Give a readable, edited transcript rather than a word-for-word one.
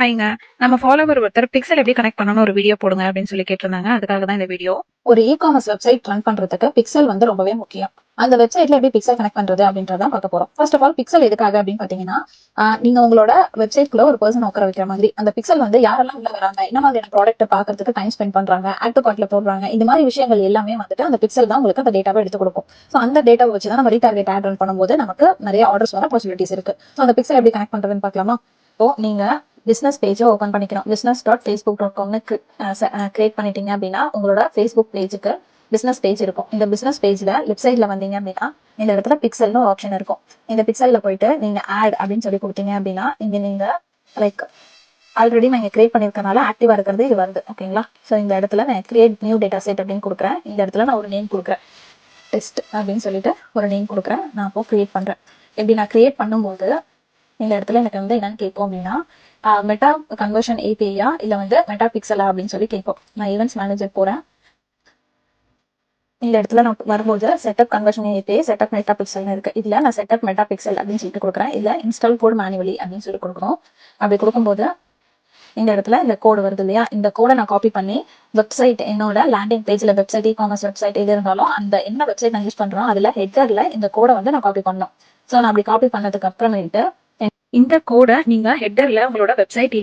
ஹைங்க. நம்ம ஃபாலோவர் ஒருத்தர் பிக்சல் எப்படி கனெக்ட் பண்ணணும்னு ஒரு வீடியோ போடுங்க அப்படின்னு சொல்லி கேட்டிருந்தாங்க. அதுக்காக தான் இந்த வீடியோ. ஒரு இ-காமர்ஸ் வெப்சைட் ரன் பண்றதுக்கு பிக்சல் வந்து ரொம்பவே முக்கியம். அந்த வெப்சைட்ல எப்படி பிக்சல் கனெக்ட் பண்றது அப்படின்றத பார்க்க போறோம். ஃபர்ஸ்ட் ஆஃப் ஆல் பிக்சல் எதுக்காக அப்படின்னு பாத்தீங்கன்னா, நீங்க உங்களோட வெப்சைட்குள்ள ஒரு பர்சன் உட்கார வைக்கிற மாதிரி அந்த பிக்சல் வந்து யாரெல்லாம் உள்ள வராங்க, என்ன மாதிரியான ப்ராடக்ட் பாக்குறதுக்கு டைம் ஸ்பெண்ட் பண்றாங்க, ஆட் டு கார்ட்ல போடுறாங்க, இந்த மாதிரி விஷயங்கள் எல்லாமே வந்துட்டு அந்த பிக்சல் தான் உங்களுக்கு அந்த டேட்டாவை எடுத்து கொடுக்கும். ஸோ அந்த டேட்டாவை வச்சு தான் நம்ம ரீடார்கெட் ஆட் ரன் பண்ணும்போது நமக்கு நிறைய ஆர்டர்ஸ் வர பாசிபிலிட்டிஸ் இருக்கு. ஸோ அந்த பிக்சல் எப்படி கனெக்ட் பண்றதுன்னு பார்க்கலாமா? இப்போ நீங்க பிசினஸ் பேஜை ஓப்பன் பண்ணிக்கிறோம். business.facebook.com கிரியேட் பண்ணிட்டீங்க அப்படின்னா உங்களோட ஃபேஸ்புக் பேஜுக்கு பிசினஸ் பேஜ் இருக்கும். இந்த பிசினஸ் பேஜ்ல லெஃப்ட் சைட்ல வந்தீங்க அப்படின்னா இந்த இடத்துல பிக்சல்னு ஒரு ஆப்ஷன் இருக்கும். இந்த பிக்சல்ல போயிட்டு நீங்க ஆட் அப்படின்னு சொல்லி கொடுத்தீங்க அப்படின்னா இங்க நீங்க லைக் ஆல்ரெடி நான் கிரியேட் பண்ணிருக்கனால ஆக்டிவா இருக்கிறது இது வருது. ஓகேங்களா? ஸோ இந்த இடத்துல நான் கிரியேட் நியூ டேட்டா செட் அப்படின்னு கொடுக்குறேன். இந்த இடத்துல நான் ஒரு நேம் கொடுக்குறேன். டெஸ்ட் அப்படின்னு சொல்லிட்டு ஒரு நேம் கொடுக்குறேன். நான் அப்போ கிரியேட் பண்றேன். எப்படி நான் கிரியேட் பண்ணும்போது இந்த இடத்துல எனக்கு வந்து என்னன்னு கேட்கும் அப்படின்னா மெட்டா கன்வர்ஷன் ஏபிஐயா இல்ல வந்து மெட்டா பிக்சலா அப்படின்னு சொல்லி கேட்கும். நான் ஈவென்ட்ஸ் மேனேஜர் போறேன். இந்த இடத்துல நான் வரும்போது setup conversion API setup Meta பிக்சல்னு இருக்கு. இதுல நான் செட்டப் மெட்டா பிக்சல் அப்படின்னு சொல்லிட்டு கொடுக்குறேன். இல்ல இன்ஸ்டால் கோட் மேனுவலி அப்படின்னு சொல்லி கொடுக்கணும். அப்படி கொடுக்கும்போது இந்த இடத்துல இந்த கோடு வருது இல்லையா, இந்த கோடை நான் காப்பி பண்ணி வெப்சைட் என்னோட லேண்டிங் பேஜ்ல வெப்சைட் இ-காமர்ஸ் வெப்சைட் எது இருந்தாலும் அந்த என்ன வெப்சைட் நான் யூஸ் பண்றோம் அதுல ஹெட்டர்ல இந்த கோடை வந்து நான் காப்பி பண்ணணும். ஸோ நான் அப்படி காப்பி பண்ணதுக்கு அப்புறமேட்டு இந்த கோடை நீங்க ஹெட்டர்ல உங்களோட வெப்சைட்